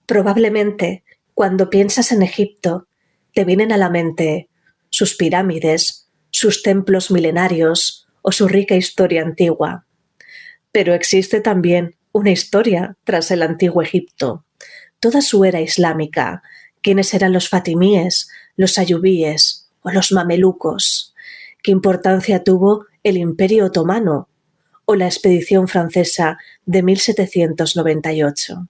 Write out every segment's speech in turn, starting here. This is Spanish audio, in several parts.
Probablemente, cuando piensas en Egipto, te vienen a la mente sus pirámides, sus templos milenarios o su rica historia antigua. Pero existe también una historia tras el antiguo Egipto, toda su era islámica, quiénes eran los fatimíes, los ayubíes o los mamelucos, qué importancia tuvo el Imperio Otomano o la expedición francesa de 1798.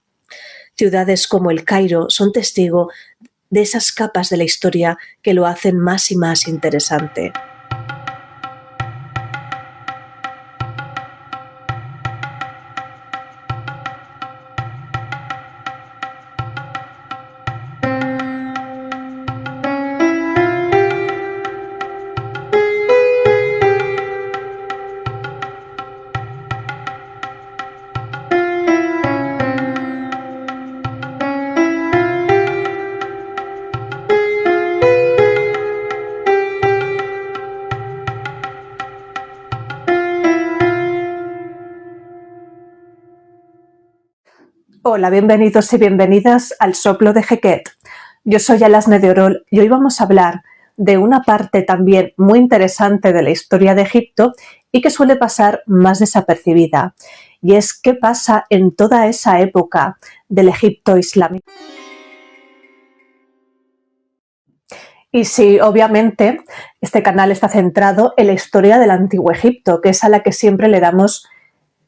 Ciudades como El Cairo son testigo de esas capas de la historia que lo hacen más y más interesante. Hola, bienvenidos y bienvenidas al Soplo de Heket. Yo soy Alasne de Orol y hoy vamos a hablar de una parte también muy interesante de la historia de Egipto y que suele pasar más desapercibida. Y es qué pasa en toda esa época del Egipto islámico. Y sí, obviamente, este canal está centrado en la historia del Antiguo Egipto, que es a la que siempre le damos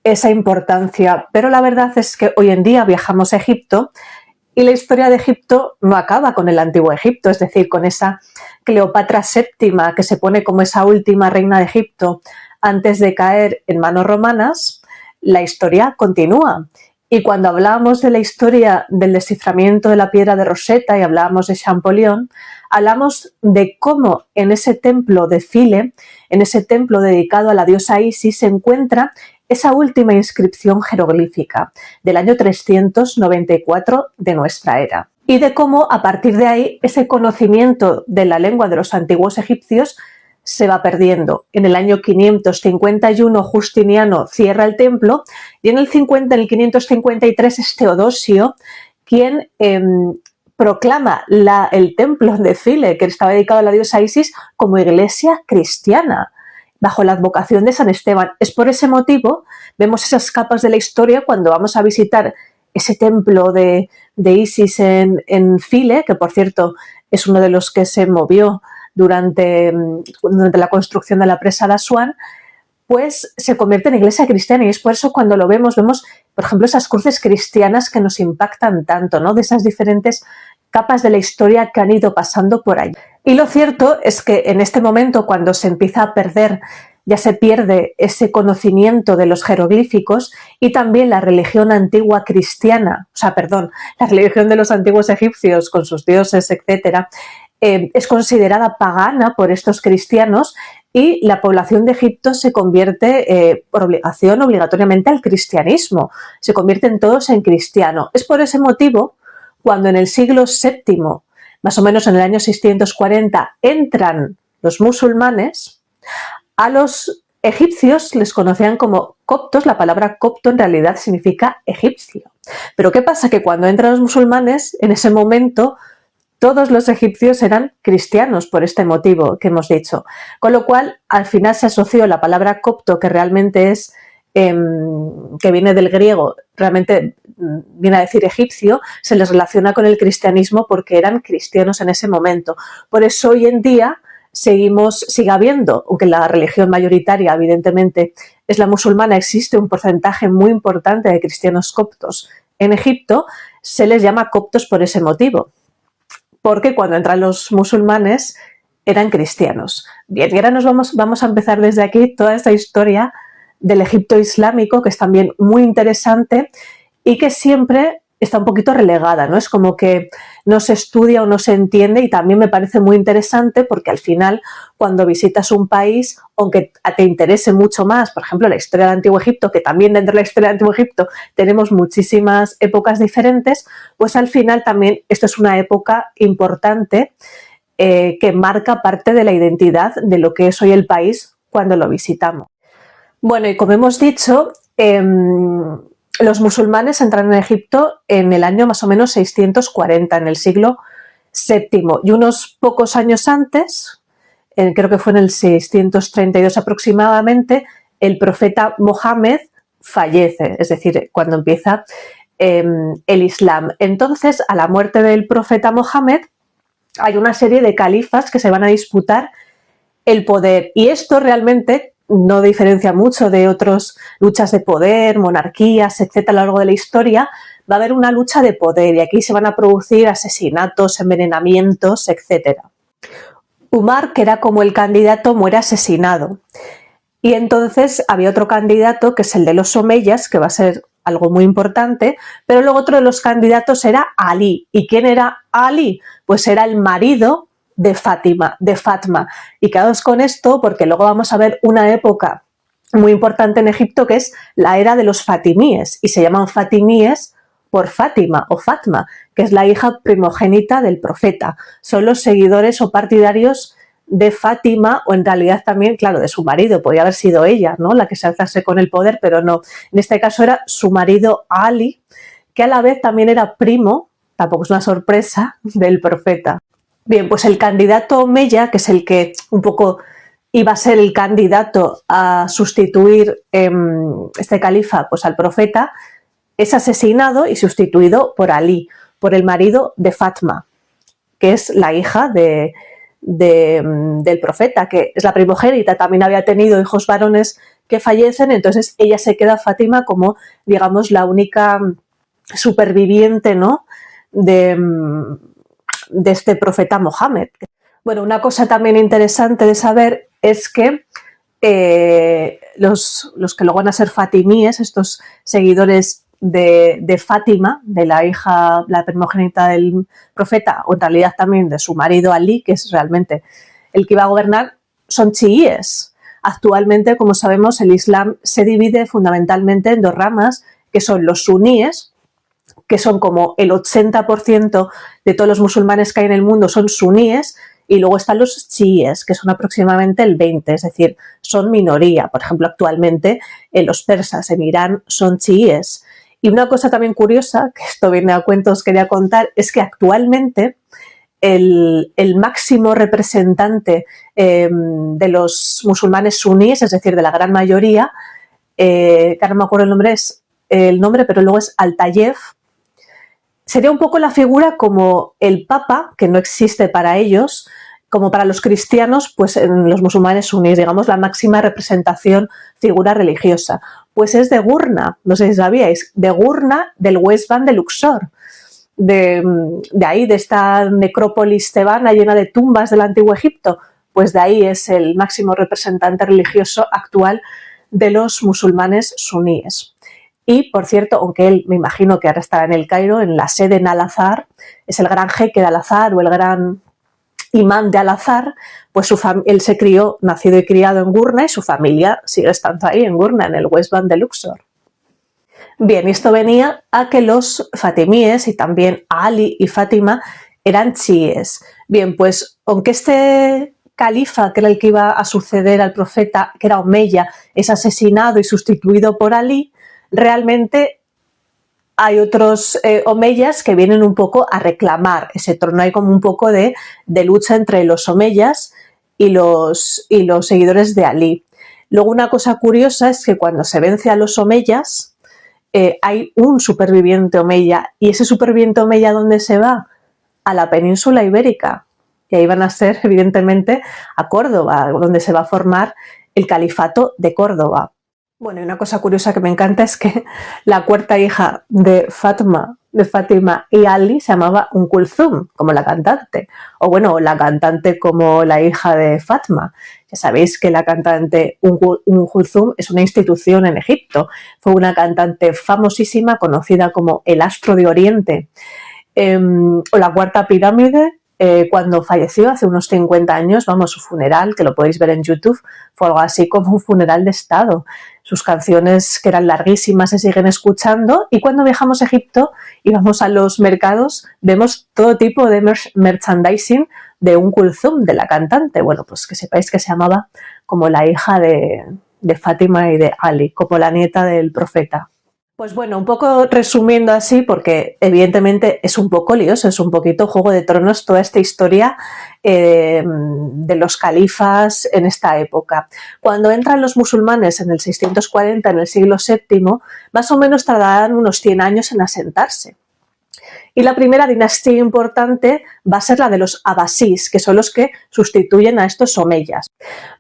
esa importancia, pero la verdad es que hoy en día viajamos a Egipto y la historia de Egipto no acaba con el Antiguo Egipto, es decir, con esa Cleopatra VII que se pone como esa última reina de Egipto antes de caer en manos romanas. La historia continúa. Y cuando hablábamos de la historia del desciframiento de la piedra de Rosetta y hablábamos de Champollion, hablamos de cómo en ese templo de Philae, en ese templo dedicado a la diosa Isis, se encuentra esa última inscripción jeroglífica del año 394 de nuestra era. Y de cómo a partir de ahí ese conocimiento de la lengua de los antiguos egipcios se va perdiendo. En el año 551 Justiniano cierra el templo y en el 553 es Teodosio quien proclama el templo de Philae, que estaba dedicado a la diosa Isis, como iglesia cristiana, bajo la advocación de San Esteban. Es por ese motivo, vemos esas capas de la historia cuando vamos a visitar ese templo de Isis en Philae, que por cierto es uno de los que se movió durante la construcción de la presa de Asuán, pues se convierte en iglesia cristiana y es por eso cuando lo vemos, por ejemplo, esas cruces cristianas que nos impactan tanto, ¿no? De esas diferentes capas de la historia que han ido pasando por ahí. Y lo cierto es que en este momento, cuando se empieza a perder, ya se pierde ese conocimiento de los jeroglíficos y también la religión antigua cristiana, la religión de los antiguos egipcios con sus dioses, etcétera, es considerada pagana por estos cristianos y la población de Egipto se convierte por obligación obligatoriamente al cristianismo, se convierten todos en cristiano. Es por ese motivo cuando en el siglo VII, más o menos en el año 640, entran los musulmanes, a los egipcios les conocían como coptos. La palabra copto en realidad significa egipcio. Pero ¿qué pasa? Que cuando entran los musulmanes, en ese momento todos los egipcios eran cristianos por este motivo que hemos dicho. Con lo cual, al final se asoció la palabra copto, que realmente es, que viene del griego, realmente viene a decir egipcio, se les relaciona con el cristianismo porque eran cristianos en ese momento. Por eso hoy en día sigue habiendo, aunque la religión mayoritaria evidentemente es la musulmana, existe un porcentaje muy importante de cristianos coptos en Egipto, se les llama coptos por ese motivo, porque cuando entran los musulmanes eran cristianos. Bien, y ahora vamos a empezar desde aquí toda esta historia del Egipto islámico, que es también muy interesante y que siempre está un poquito relegada, ¿no? Es como que no se estudia o no se entiende, y también me parece muy interesante porque al final cuando visitas un país, aunque te interese mucho más, por ejemplo, la historia del Antiguo Egipto, que también dentro de la historia del Antiguo Egipto tenemos muchísimas épocas diferentes, pues al final también esto es una época importante que marca parte de la identidad de lo que es hoy el país cuando lo visitamos. Bueno, y como hemos dicho, los musulmanes entran en Egipto en el año más o menos 640, en el siglo VII, y unos pocos años antes, creo que fue en el 632 aproximadamente, el profeta Mohammed fallece, es decir, cuando empieza el Islam. Entonces, a la muerte del profeta Mohammed, hay una serie de califas que se van a disputar el poder, y esto realmente no diferencia mucho de otras luchas de poder, monarquías, etcétera, a lo largo de la historia. Va a haber una lucha de poder y aquí se van a producir asesinatos, envenenamientos, etcétera. Umar, que era como el candidato, muere asesinado. Y entonces había otro candidato, que es el de los omeyas, que va a ser algo muy importante, pero luego otro de los candidatos era Ali. ¿Y quién era Ali? Pues era el marido de Fatma. Y quedaos con esto porque luego vamos a ver una época muy importante en Egipto, que es la era de los fatimíes, y se llaman fatimíes por Fátima o Fatma, que es la hija primogénita del profeta. Son los seguidores o partidarios de Fátima, o en realidad también, claro, de su marido. Podría haber sido ella, ¿no?, la que se alzase con el poder, pero no. En este caso era su marido Ali, que a la vez también era primo, tampoco es una sorpresa, del profeta. Bien, pues el candidato omeya, que es el que un poco iba a ser el candidato a sustituir este califa, pues al profeta, es asesinado y sustituido por Ali, por el marido de Fatma, que es la hija del profeta, que es la primogénita. También había tenido hijos varones que fallecen, entonces ella se queda, Fátima, como, digamos, la única superviviente, ¿no?, de este profeta Mohammed. Bueno, una cosa también interesante de saber es que los que luego van a ser fatimíes, estos seguidores de Fátima, de la hija, la primogénita del profeta, o en realidad también de su marido Ali, que es realmente el que iba a gobernar, son chiíes. Actualmente, como sabemos, el Islam se divide fundamentalmente en dos ramas, que son los suníes, que son como el 80% de todos los musulmanes que hay en el mundo son suníes, y luego están los chiíes, que son aproximadamente el 20%, es decir, son minoría. Por ejemplo, actualmente los persas en Irán son chiíes. Y una cosa también curiosa, que esto viene a cuento, os quería contar, es que actualmente el máximo representante de los musulmanes suníes, es decir, de la gran mayoría, que ahora no me acuerdo el nombre, pero luego es Al-Tayeb, sería un poco la figura como el Papa, que no existe para ellos, como para los cristianos, pues en los musulmanes suníes, digamos, la máxima representación, figura religiosa. Pues es de Gurna, no sé si sabíais, de Gurna, del West Bank de Luxor, de ahí, de esta necrópolis tebana llena de tumbas del Antiguo Egipto, pues de ahí es el máximo representante religioso actual de los musulmanes suníes. Y, por cierto, aunque él, me imagino que ahora estará en el Cairo, en la sede en Al-Azhar, es el gran jeque de Al-Azhar o el gran imán de Al-Azhar, pues él se crió, nacido y criado en Gurna, y su familia sigue estando ahí en Gurna, en el West Bank de Luxor. Bien, esto venía a que los fatimíes, y también Ali y Fátima, eran chiíes. Bien, pues aunque este califa, que era el que iba a suceder al profeta, que era omeya, es asesinado y sustituido por Ali, realmente hay otros omeyas que vienen un poco a reclamar ese trono. Hay como un poco de lucha entre los omeyas y los seguidores de Ali. Luego, una cosa curiosa es que cuando se vence a los omeyas, hay un superviviente omeya, y ese superviviente omeya, ¿dónde se va? A la península ibérica, y ahí van a ser, evidentemente, a Córdoba, donde se va a formar el califato de Córdoba. Bueno, y una cosa curiosa que me encanta es que la cuarta hija de Fátima y Ali se llamaba Kulthum, como la cantante, o bueno, la cantante como la hija de Fatma. Ya sabéis que la cantante Kulthum es una institución en Egipto, fue una cantante famosísima, conocida como el Astro de Oriente, o la Cuarta Pirámide. Cuando falleció hace unos 50 años, vamos, su funeral, que lo podéis ver en YouTube, fue algo así como un funeral de Estado. Sus canciones, que eran larguísimas, se siguen escuchando, y cuando viajamos a Egipto y vamos a los mercados, vemos todo tipo de merchandising de Kulthum, de la cantante. Bueno, pues que sepáis que se llamaba como la hija de Fátima y de Ali, como la nieta del profeta. Pues bueno, un poco resumiendo así, porque evidentemente es un poco lioso, es un poquito Juego de Tronos toda esta historia de los califas en esta época. Cuando entran los musulmanes en el 640, en el siglo VII, más o menos tardarán unos 100 años en asentarse. Y la primera dinastía importante va a ser la de los abasís, que son los que sustituyen a estos omeyas.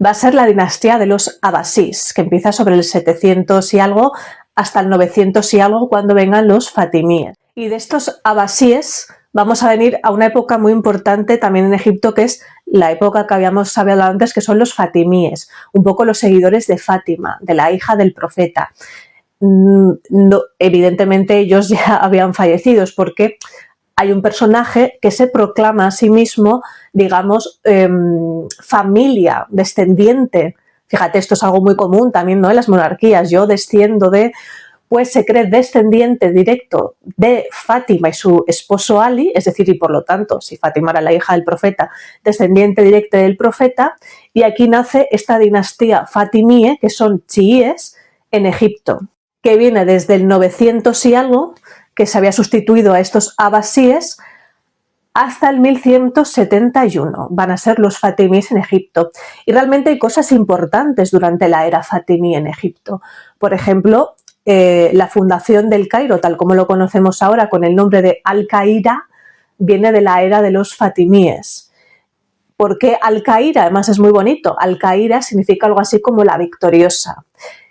Va a ser la dinastía de los abasís, que empieza sobre el 700 y algo hasta el 900 y algo cuando vengan los fatimíes. Y de estos abasíes vamos a venir a una época muy importante también en Egipto, que es la época que habíamos hablado antes, que son los fatimíes, un poco los seguidores de Fátima, de la hija del profeta. No, evidentemente ellos ya habían fallecido, porque hay un personaje que se proclama a sí mismo, digamos, familia, descendiente. Fíjate, esto es algo muy común también, ¿no?, en las monarquías. Yo desciendo de, pues se cree descendiente directo de Fátima y su esposo Ali, es decir, y por lo tanto, si Fátima era la hija del profeta, descendiente directo del profeta, y aquí nace esta dinastía fatimíe, que son chiíes en Egipto, que viene desde el 900 y algo, que se había sustituido a estos abasíes, hasta el 1171. Van a ser los fatimíes en Egipto. Y realmente hay cosas importantes durante la era fatimí en Egipto. Por ejemplo, la fundación del Cairo, tal como lo conocemos ahora con el nombre de Al-Qaira, viene de la era de los fatimíes. ¿Por qué Al-Qaira? Además es muy bonito. Al-Qaira significa algo así como la victoriosa.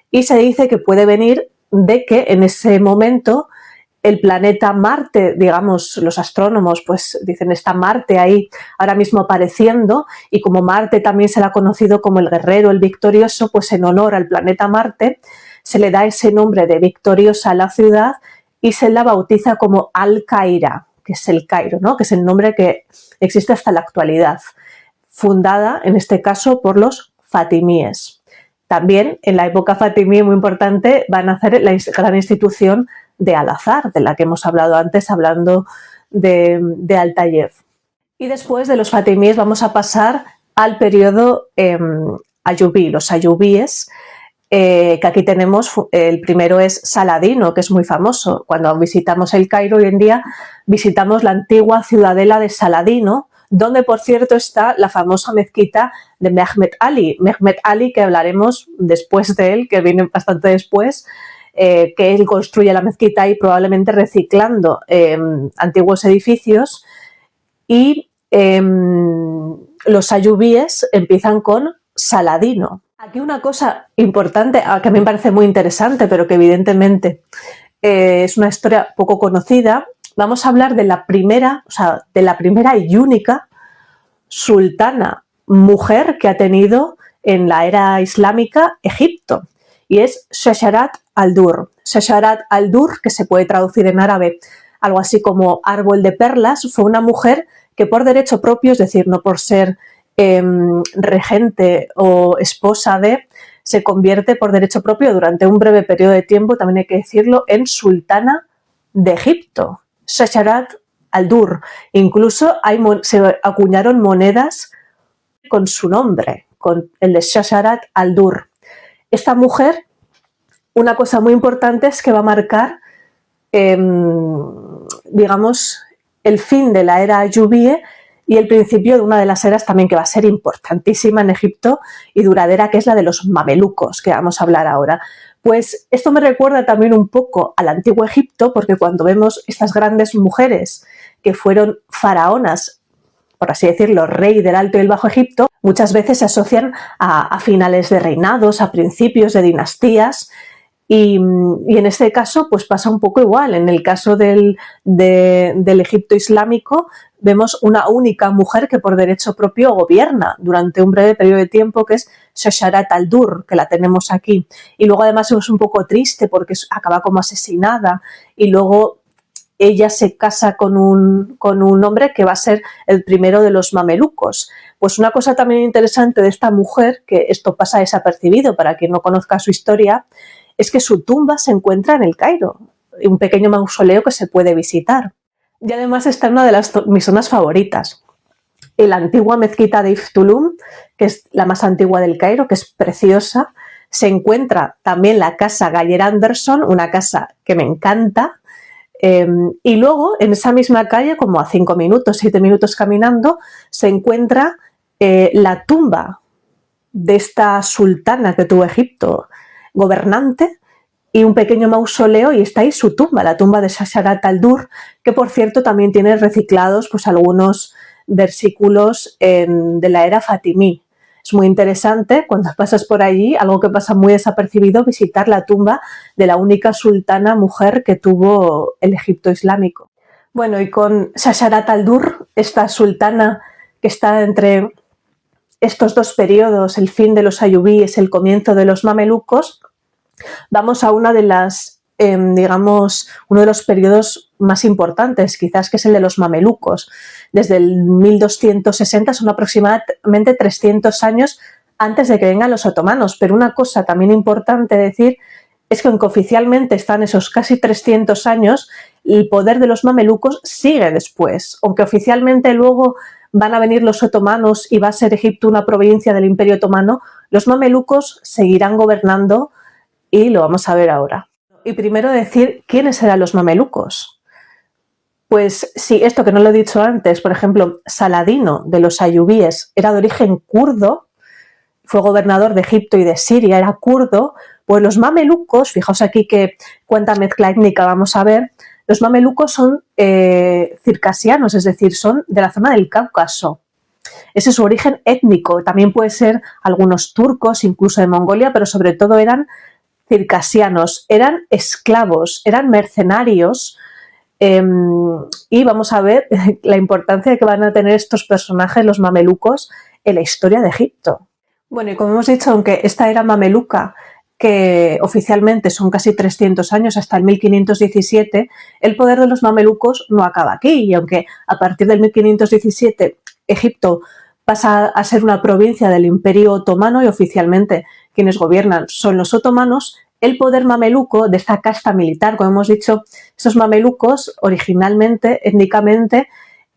Y se dice que puede venir de que en ese momento el planeta Marte, digamos, los astrónomos pues dicen está Marte ahí ahora mismo apareciendo, y como Marte también se le ha conocido como el guerrero, el victorioso, pues en honor al planeta Marte se le da ese nombre de victoriosa a la ciudad y se la bautiza como Al-Qaira, que es el Cairo, ¿no?, que es el nombre que existe hasta la actualidad, fundada en este caso por los fatimíes. También en la época fatimí, muy importante, van a hacer la gran institución de Al-Azhar, de la que hemos hablado antes, hablando de Al-Tayeb. Y después de los fatimíes vamos a pasar al periodo ayubí, los ayubíes, que aquí tenemos, el primero es Saladino, que es muy famoso. Cuando visitamos el Cairo hoy en día, visitamos la antigua ciudadela de Saladino, donde por cierto está la famosa mezquita de Mehmet Ali. Mehmet Ali, que hablaremos después de él, que viene bastante después, que él construye la mezquita ahí probablemente reciclando antiguos edificios, y los ayubíes empiezan con Saladino. Aquí una cosa importante, que a mí me parece muy interesante, pero que evidentemente es una historia poco conocida. Vamos a hablar de la primera, y única sultana mujer que ha tenido en la era islámica Egipto, y es Shajarat al-Durr. Shajarat al-Durr, que se puede traducir en árabe algo así como árbol de perlas, fue una mujer que por derecho propio, es decir, no por ser regente o esposa de, se convierte por derecho propio durante un breve periodo de tiempo, también hay que decirlo, en sultana de Egipto. Shajarat al-Durr. Incluso se acuñaron monedas con su nombre, con el de Shajarat al-Durr. Esta mujer, una cosa muy importante es que va a marcar, digamos, el fin de la era ayubíe y el principio de una de las eras también que va a ser importantísima en Egipto y duradera, que es la de los mamelucos, que vamos a hablar ahora. Pues esto me recuerda también un poco al antiguo Egipto, porque cuando vemos estas grandes mujeres que fueron faraonas, por así decirlo, rey del Alto y el Bajo Egipto, muchas veces se asocian a finales de reinados, a principios de dinastías, y en este caso pues pasa un poco igual. En el caso del Egipto islámico vemos una única mujer que por derecho propio gobierna durante un breve periodo de tiempo, que es Shajarat al-Durr, que la tenemos aquí. Y luego además es un poco triste porque acaba como asesinada, y luego ella se casa con un hombre que va a ser el primero de los mamelucos. Pues una cosa también interesante de esta mujer, que esto pasa desapercibido para quien no conozca su historia, es que su tumba se encuentra en el Cairo, un pequeño mausoleo que se puede visitar. Y además está en una de mis zonas favoritas, en la antigua mezquita de Iftulum, que es la más antigua del Cairo, que es preciosa. se encuentra también la casa Galler Anderson, una casa que me encanta, y luego en esa misma calle, como a 5 minutos, 7 minutos caminando, se encuentra la tumba de esta sultana que tuvo Egipto, gobernante, y un pequeño mausoleo, y está ahí su tumba, la tumba de Shasharat al-Dur, que por cierto también tiene reciclados pues algunos versículos de la era fatimí. Es muy interesante cuando pasas por allí, algo que pasa muy desapercibido, visitar la tumba de la única sultana mujer que tuvo el Egipto islámico. Bueno, y con Shasharat al-Dur, esta sultana que está entre estos dos periodos, el fin de los ayubíes, el comienzo de los mamelucos, vamos a una de las, digamos, uno de los periodos más importantes, quizás, que es el de los mamelucos. Desde el 1260 son aproximadamente 300 años antes de que vengan los otomanos. Pero una cosa también importante decir es que aunque oficialmente están esos casi 300 años, el poder de los mamelucos sigue después. Aunque oficialmente luego van a venir los otomanos y va a ser Egipto una provincia del Imperio Otomano, los mamelucos seguirán gobernando y lo vamos a ver ahora. Y primero decir quiénes eran los mamelucos. Pues sí, esto que no lo he dicho antes, por ejemplo, Saladino de los ayubíes era de origen kurdo, fue gobernador de Egipto y de Siria, era kurdo. Pues los mamelucos, fijaos aquí que cuánta mezcla étnica vamos a ver, los mamelucos son circasianos, es decir, son de la zona del Cáucaso. Ese es su origen étnico, también puede ser algunos turcos, incluso de Mongolia, pero sobre todo eran circasianos, eran esclavos, eran mercenarios, y vamos a ver la importancia que van a tener estos personajes, los mamelucos, en la historia de Egipto. Bueno, y como hemos dicho, aunque esta era mameluca, que oficialmente son casi 300 años, hasta el 1517, el poder de los mamelucos no acaba aquí, y aunque a partir del 1517 Egipto pasa a ser una provincia del Imperio Otomano y oficialmente quienes gobiernan son los otomanos, el poder mameluco de esta casta militar, como hemos dicho, estos mamelucos originalmente, étnicamente,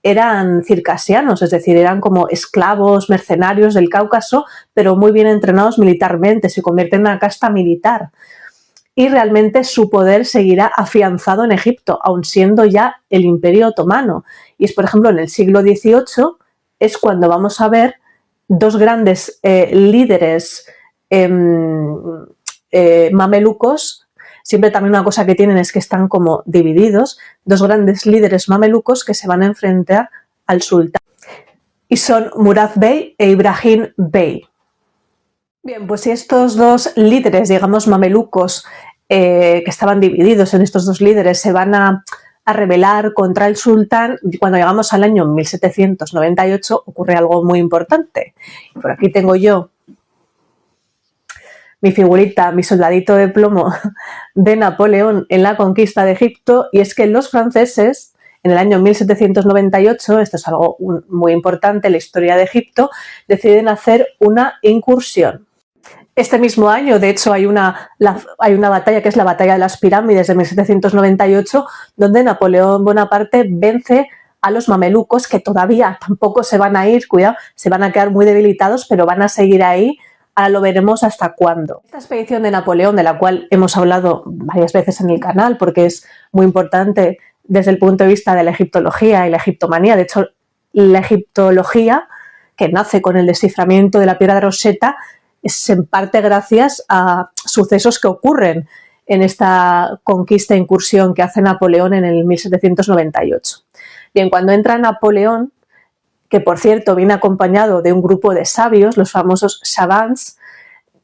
eran circasianos, es decir, eran como esclavos, mercenarios del Cáucaso, pero muy bien entrenados militarmente, se convierten en una casta militar. Y realmente su poder seguirá afianzado en Egipto, aun siendo ya el Imperio Otomano. Y es, por ejemplo, en el siglo XVIII es cuando vamos a ver dos grandes líderes mamelucos. Siempre también una cosa que tienen es que están como divididos, dos grandes líderes mamelucos que se van a enfrentar al sultán. Y son Murad Bey e Ibrahim Bey. Bien, pues si estos dos líderes, digamos, mamelucos, que estaban divididos en estos dos líderes, se van a rebelar contra el sultán, cuando llegamos al año 1798 ocurre algo muy importante. Por aquí tengo yo mi figurita, mi soldadito de plomo de Napoleón en la conquista de Egipto, y es que los franceses en el año 1798, esto es algo muy importante en la historia de Egipto, deciden hacer una incursión. Este mismo año, de hecho, hay una batalla que es la Batalla de las Pirámides de 1798, donde Napoleón Bonaparte vence a los mamelucos, que todavía tampoco se van a ir, cuidado, se van a quedar muy debilitados, pero van a seguir ahí. Ahora lo veremos hasta cuándo. Esta expedición de Napoleón, de la cual hemos hablado varias veces en el canal, porque es muy importante desde el punto de vista de la egiptología y la egiptomanía. De hecho, la egiptología, que nace con el desciframiento de la piedra de Rosetta, es en parte gracias a sucesos que ocurren en esta conquista e incursión que hace Napoleón en el 1798. Bien, cuando entra Napoleón, que por cierto viene acompañado de un grupo de sabios, los famosos savants,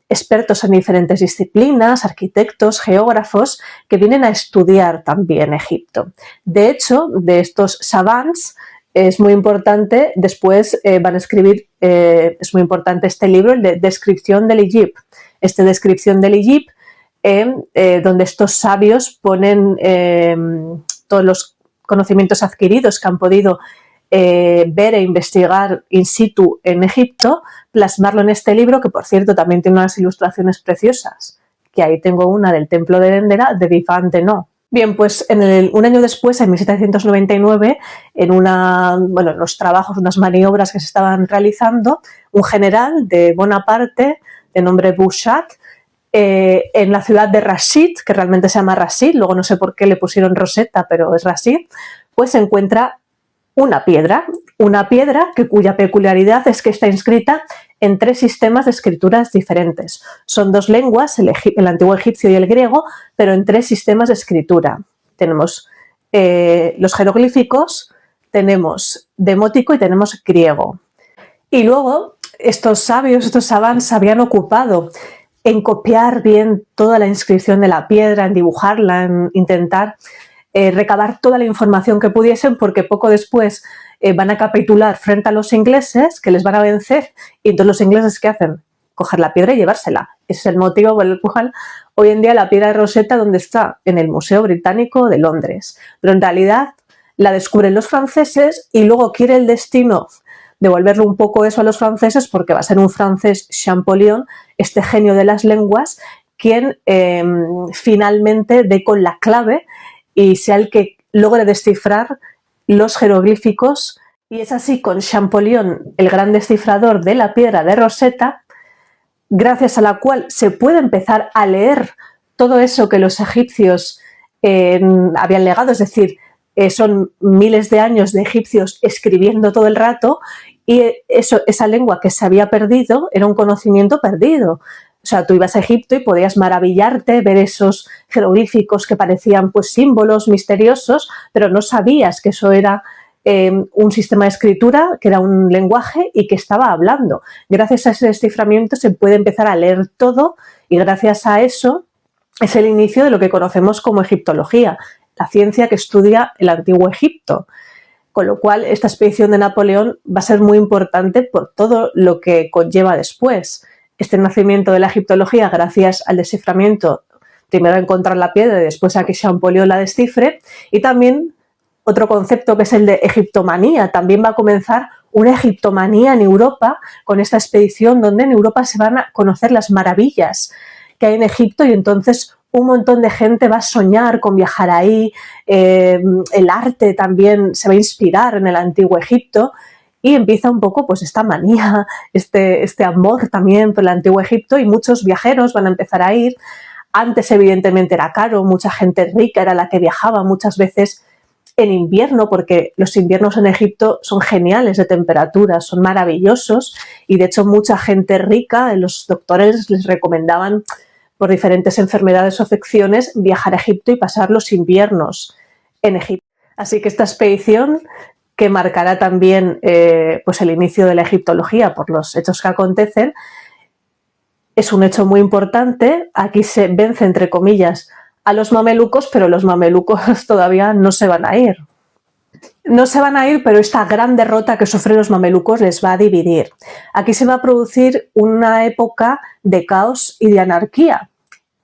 expertos en diferentes disciplinas, arquitectos, geógrafos, que vienen a estudiar también Egipto. De hecho, de estos savants es muy importante, después van a escribir, es muy importante este libro, el de Descripción del Egipto. Descripción del Egipto, donde estos sabios ponen todos los conocimientos adquiridos que han podido ver e investigar in situ en Egipto, plasmarlo en este libro, que por cierto también tiene unas ilustraciones preciosas, que ahí tengo una del templo de Dendera, de Vivant Tenno. Bien, pues un año después, en 1799, en los trabajos, unas maniobras que se estaban realizando, un general de Bonaparte, de nombre Bouchat, en la ciudad de Rashid, que realmente se llama Rashid, luego no sé por qué le pusieron Rosetta, pero es Rashid, pues se encuentra una piedra cuya peculiaridad es que está inscrita en 3 sistemas de escrituras diferentes. Son 2 lenguas, el antiguo egipcio y el griego, pero en 3 sistemas de escritura. Tenemos los jeroglíficos, tenemos demótico y tenemos griego. Y luego estos sabios, estos savants, se habían ocupado en copiar bien toda la inscripción de la piedra, en dibujarla, en intentar recabar toda la información que pudiesen, porque poco después van a capitular frente a los ingleses, que les van a vencer, y entonces los ingleses, ¿qué hacen? Coger la piedra y llevársela. Ese es el motivo por el cual hoy en día la piedra de Rosetta, ¿dónde está? En el Museo Británico de Londres. Pero en realidad la descubren los franceses y luego quiere el destino devolverle un poco eso a los franceses, porque va a ser un francés, Champollion, este genio de las lenguas, quien finalmente dé con la clave y sea el que logre descifrar los jeroglíficos. Y es así con Champollion, el gran descifrador de la piedra de Rosetta, gracias a la cual se puede empezar a leer todo eso que los egipcios habían legado, es decir, son miles de años de egipcios escribiendo todo el rato, y esa lengua que se había perdido era un conocimiento perdido. O sea, tú ibas a Egipto y podías maravillarte, ver esos jeroglíficos que parecían pues símbolos misteriosos, pero no sabías que eso era un sistema de escritura, que era un lenguaje y que estaba hablando. Gracias a ese desciframiento se puede empezar a leer todo, y gracias a eso es el inicio de lo que conocemos como egiptología, la ciencia que estudia el antiguo Egipto. Con lo cual, esta expedición de Napoleón va a ser muy importante por todo lo que conlleva después. Este nacimiento de la egiptología gracias al desciframiento, primero a encontrar la piedra y después a que Champollion la descifre, y también otro concepto que es el de egiptomanía. También va a comenzar una egiptomanía en Europa con esta expedición, donde en Europa se van a conocer las maravillas que hay en Egipto, y entonces un montón de gente va a soñar con viajar ahí. El arte también se va a inspirar en el antiguo Egipto, y empieza un poco pues esta manía, este amor también por el antiguo Egipto, y muchos viajeros van a empezar a ir. Antes evidentemente era caro, mucha gente rica era la que viajaba, muchas veces en invierno, porque los inviernos en Egipto son geniales de temperatura, son maravillosos, y de hecho mucha gente rica, los doctores les recomendaban por diferentes enfermedades o afecciones viajar a Egipto y pasar los inviernos en Egipto. Así que esta expedición, que marcará también pues el inicio de la egiptología por los hechos que acontecen, es un hecho muy importante. Aquí se vence, entre comillas, a los mamelucos, pero los mamelucos todavía no se van a ir. No se van a ir, pero esta gran derrota que sufren los mamelucos les va a dividir. Aquí se va a producir una época de caos y de anarquía.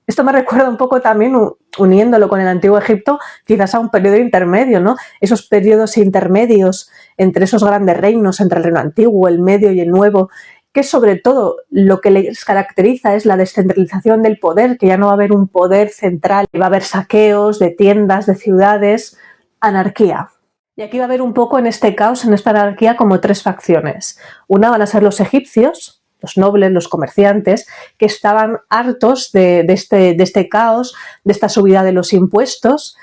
Esto me recuerda un poco también, uniéndolo con el antiguo Egipto, quizás a un periodo intermedio, ¿no? Esos periodos intermedios entre esos grandes reinos, entre el reino antiguo, el medio y el nuevo, que sobre todo lo que les caracteriza es la descentralización del poder, que ya no va a haber un poder central, va a haber saqueos de tiendas, de ciudades, anarquía. Y aquí va a haber un poco en este caos, en esta anarquía, como 3 facciones. Una van a ser los egipcios, los nobles, los comerciantes, que estaban hartos de este caos, de esta subida de los impuestos.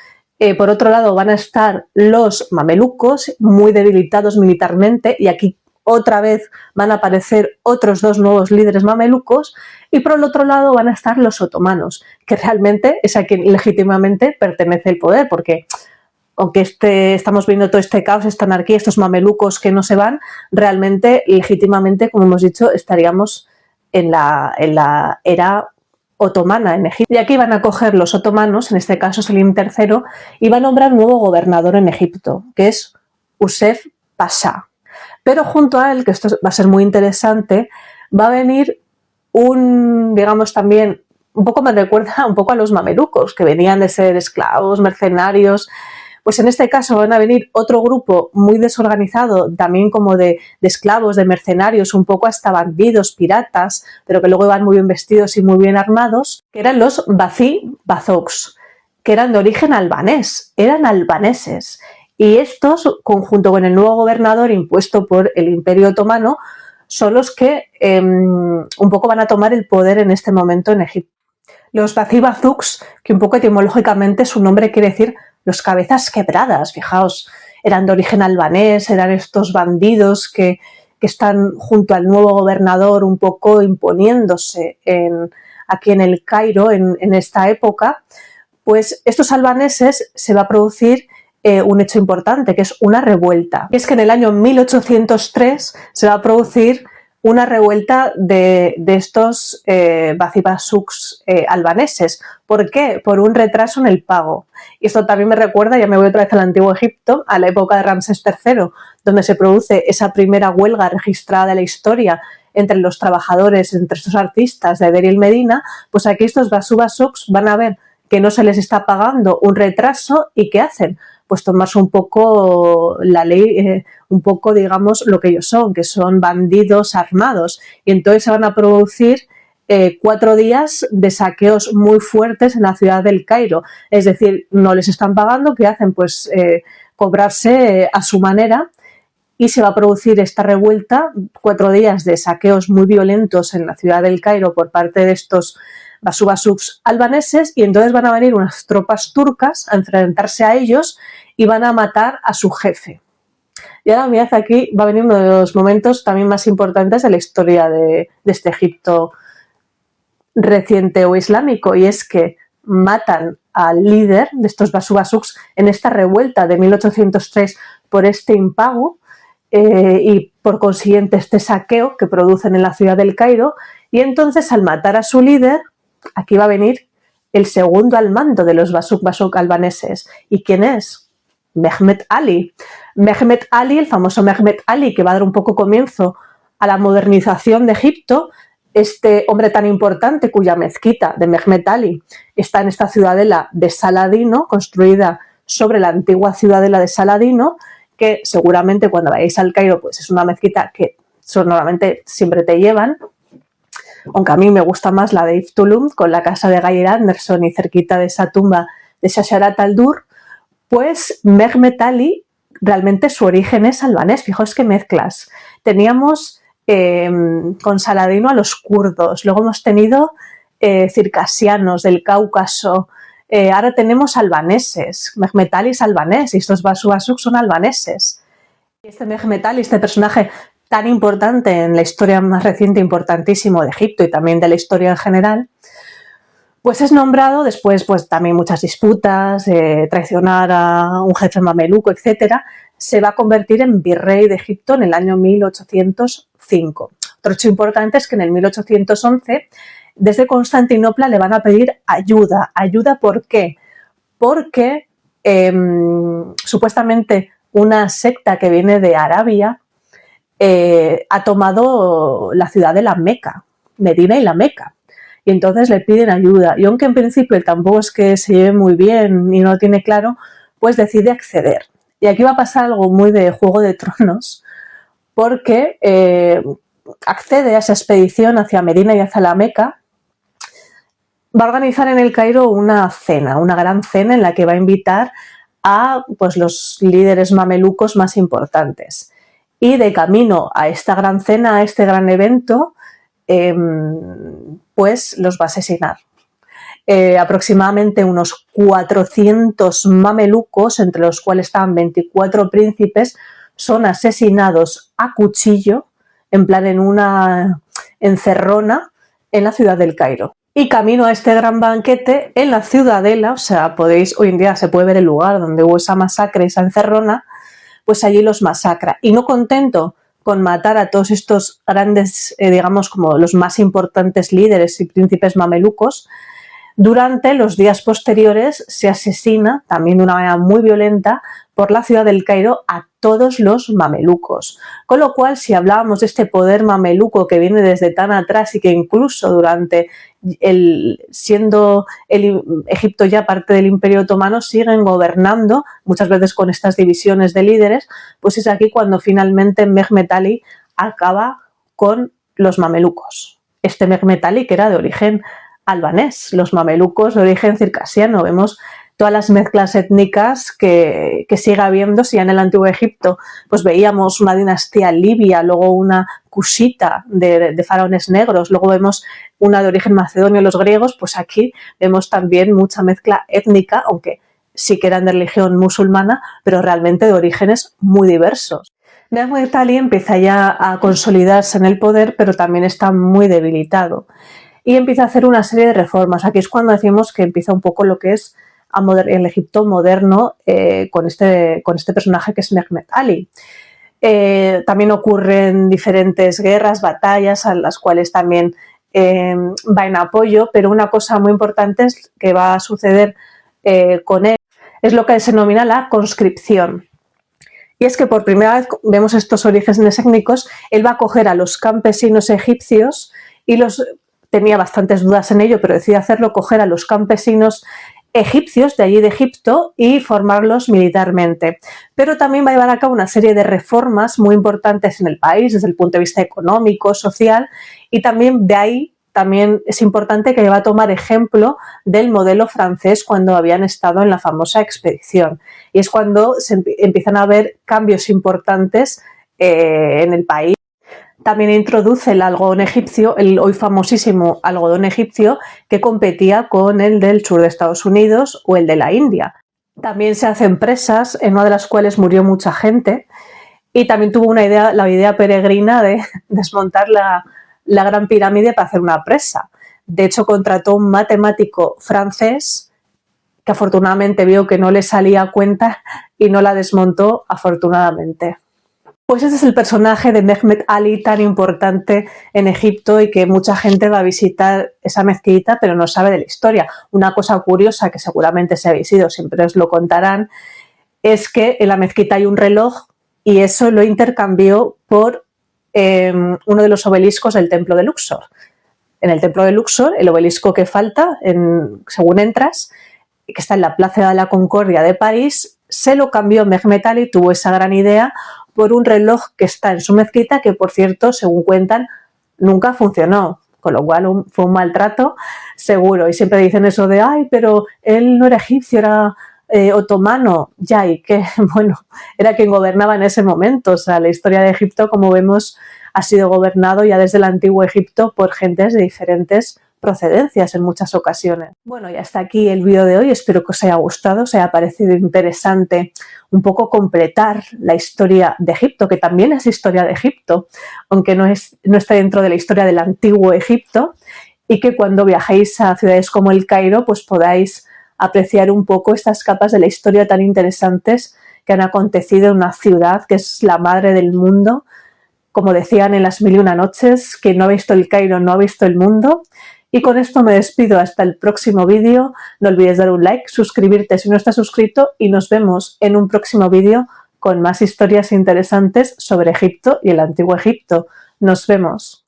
Por otro lado van a estar los mamelucos, muy debilitados militarmente, y aquí otra vez van a aparecer otros 2 nuevos líderes mamelucos. Y por el otro lado van a estar los otomanos, que realmente es a quien legítimamente pertenece el poder, porque aunque estamos viendo todo este caos, esta anarquía, estos mamelucos que no se van, realmente, legítimamente, como hemos dicho, estaríamos en la era otomana en Egipto. Y aquí van a coger los otomanos, en este caso Selim III, y va a nombrar un nuevo gobernador en Egipto, que es Yusef Pasha. Pero junto a él, que esto va a ser muy interesante, va a venir digamos también, un poco me recuerda un poco a los mamelucos, que venían de ser esclavos, mercenarios. Pues en este caso van a venir otro grupo muy desorganizado, también como de esclavos, de mercenarios, un poco hasta bandidos, piratas, pero que luego iban muy bien vestidos y muy bien armados, que eran los Bazouks, que eran de origen albanés, eran albaneses. Y estos, conjunto con el nuevo gobernador impuesto por el Imperio Otomano, son los que un poco van a tomar el poder en este momento en Egipto. Los Bazibazuks, que un poco etimológicamente su nombre quiere decir los cabezas quebradas, fijaos, eran de origen albanés, eran estos bandidos que están junto al nuevo gobernador un poco imponiéndose aquí en el Cairo en esta época. Pues estos albaneses se va a producir un hecho importante, que es una revuelta. Y es que en el año 1803 se va a producir una revuelta de estos Bazibazuks albaneses. ¿Por qué? Por un retraso en el pago. Y esto también me recuerda, ya me voy otra vez al Antiguo Egipto, a la época de Ramsés III, donde se produce esa primera huelga registrada de la historia entre los trabajadores, entre estos artistas de Deir el-Medina. Pues aquí estos Bazibazuks van a ver que no se les está pagando un retraso y ¿qué hacen? Pues tomarse un poco la ley, un poco, digamos, lo que ellos son, que son bandidos armados. Y entonces se van a producir 4 días de saqueos muy fuertes en la ciudad del Cairo. Es decir, no les están pagando, ¿qué hacen? Pues cobrarse a su manera. Y se va a producir esta revuelta, 4 días de saqueos muy violentos en la ciudad del Cairo por parte de estos Bazibazuks albaneses, y entonces van a venir unas tropas turcas a enfrentarse a ellos y van a matar a su jefe. Y ahora mirad, aquí va a venir uno de los momentos también más importantes de la historia de este Egipto reciente o islámico, y es que matan al líder de estos Bazibazuks en esta revuelta de 1803 por este impago y por consiguiente este saqueo que producen en la ciudad del Cairo. Y entonces, al matar a su líder, aquí va a venir el segundo al mando de los Bazuk albaneses. ¿Y quién es? Mehmet Ali. Mehmet Ali, el famoso Mehmet Ali, que va a dar un poco comienzo a la modernización de Egipto. Este hombre tan importante, cuya mezquita de Mehmet Ali está en esta ciudadela de Saladino, construida sobre la antigua ciudadela de Saladino, que seguramente cuando vayáis al Cairo pues es una mezquita que normalmente siempre te llevan, aunque a mí me gusta más la de Ibn Tulum, con la casa de Geir Anderson y cerquita de esa tumba de Shasharat al-Dur. Pues Mehmet Ali, realmente su origen es albanés. Fijaos qué mezclas. Teníamos con Saladino a los kurdos, luego hemos tenido circasianos del Cáucaso, ahora tenemos albaneses. Mehmet Ali es albanés y estos Bazibazuks son albaneses. Este Mehmet Ali, este personaje tan importante en la historia más reciente, importantísimo de Egipto y también de la historia en general, pues es nombrado después, pues también muchas disputas, traicionar a un jefe mameluco, etcétera, se va a convertir en virrey de Egipto en el año 1805. Otro hecho importante es que en el 1811, desde Constantinopla le van a pedir ayuda. ¿Ayuda por qué? Porque supuestamente una secta que viene de Arabia ha tomado la ciudad de la Meca, Medina y la Meca. Y entonces le piden ayuda. Y aunque en principio tampoco es que se lleve muy bien y no lo tiene claro, pues decide acceder. Y aquí va a pasar algo muy de Juego de Tronos, porque accede a esa expedición hacia Medina y hacia la Meca. Va a organizar en el Cairo una cena, una gran cena en la que va a invitar a pues, los líderes mamelucos más importantes. Y de camino a esta gran cena, a este gran evento, pues los va a asesinar. Aproximadamente unos 400 mamelucos, entre los cuales estaban 24 príncipes, son asesinados a cuchillo, en plan en una encerrona, en la ciudad del Cairo. Y camino a este gran banquete en la ciudadela, o sea, hoy en día se puede ver el lugar donde hubo esa masacre, esa encerrona, pues allí los masacra. Y no contento con matar a todos estos grandes, digamos, como los más importantes líderes y príncipes mamelucos, durante los días posteriores se asesina, también de una manera muy violenta, por la ciudad del Cairo a todos los mamelucos. Con lo cual, si hablábamos de este poder mameluco que viene desde tan atrás y que incluso durante siendo el Egipto ya parte del Imperio Otomano, siguen gobernando, muchas veces con estas divisiones de líderes, pues es aquí cuando finalmente Mehmet Ali acaba con los mamelucos. Este Mehmet Ali, que era de origen albanés, los mamelucos de origen circasiano. Vemos todas las mezclas étnicas que sigue habiendo. Si ya en el Antiguo Egipto pues veíamos una dinastía libia, luego una cushita de faraones negros, luego vemos una de origen macedonio, los griegos, pues aquí vemos también mucha mezcla étnica, aunque sí que eran de religión musulmana, pero realmente de orígenes muy diversos. Mehmet Ali empieza ya a consolidarse en el poder, pero también está muy debilitado y empieza a hacer una serie de reformas. Aquí es cuando decimos que empieza un poco lo que es el Egipto moderno con este personaje que es Mehmet Ali. También ocurren diferentes guerras, batallas, a las cuales también va en apoyo, pero una cosa muy importante es que va a suceder con él es lo que se denomina la conscripción. Y es que por primera vez vemos estos orígenes étnicos. Él va a coger a los campesinos egipcios y tenía bastantes dudas en ello, pero decide hacerlo, coger a los campesinos egipcios de allí de Egipto y formarlos militarmente. Pero también va a llevar a cabo una serie de reformas muy importantes en el país desde el punto de vista económico, social, y también de ahí también es importante que va a tomar ejemplo del modelo francés cuando habían estado en la famosa expedición. Y es cuando se empiezan a ver cambios importantes en el país. También introduce el algodón egipcio, el hoy famosísimo algodón egipcio, que competía con el del sur de Estados Unidos o el de la India. También se hacen presas, en una de las cuales murió mucha gente, y también tuvo la idea peregrina de desmontar la Gran Pirámide para hacer una presa. De hecho, contrató un matemático francés que afortunadamente vio que no le salía a cuenta y no la desmontó, afortunadamente. Pues ese es el personaje de Mehmet Ali tan importante en Egipto y que mucha gente va a visitar esa mezquita pero no sabe de la historia. Una cosa curiosa que seguramente si habéis ido siempre os lo contarán es que en la mezquita hay un reloj y eso lo intercambió por uno de los obeliscos del templo de Luxor. En el templo de Luxor, el obelisco que falta, según entras, que está en la Plaza de la Concordia de París, se lo cambió Mehmet Ali, tuvo esa gran idea, por un reloj que está en su mezquita, que por cierto, según cuentan, nunca funcionó, con lo cual fue un maltrato seguro. Y siempre dicen eso de, ay, pero él no era egipcio, era otomano, ya, y que, bueno, era quien gobernaba en ese momento. O sea, la historia de Egipto, como vemos, ha sido gobernado ya desde el antiguo Egipto por gentes de diferentes procedencias en muchas ocasiones. Bueno, y hasta aquí el vídeo de hoy. Espero que os haya gustado, os haya parecido interesante un poco completar la historia de Egipto, que también es historia de Egipto, aunque no está dentro de la historia del antiguo Egipto, y que cuando viajéis a ciudades como el Cairo, pues podáis apreciar un poco estas capas de la historia tan interesantes que han acontecido en una ciudad que es la madre del mundo. Como decían en las 1001 noches, que no ha visto el Cairo no ha visto el mundo. Y con esto me despido hasta el próximo vídeo. No olvides dar un like, suscribirte si no estás suscrito y nos vemos en un próximo vídeo con más historias interesantes sobre Egipto y el Antiguo Egipto. Nos vemos.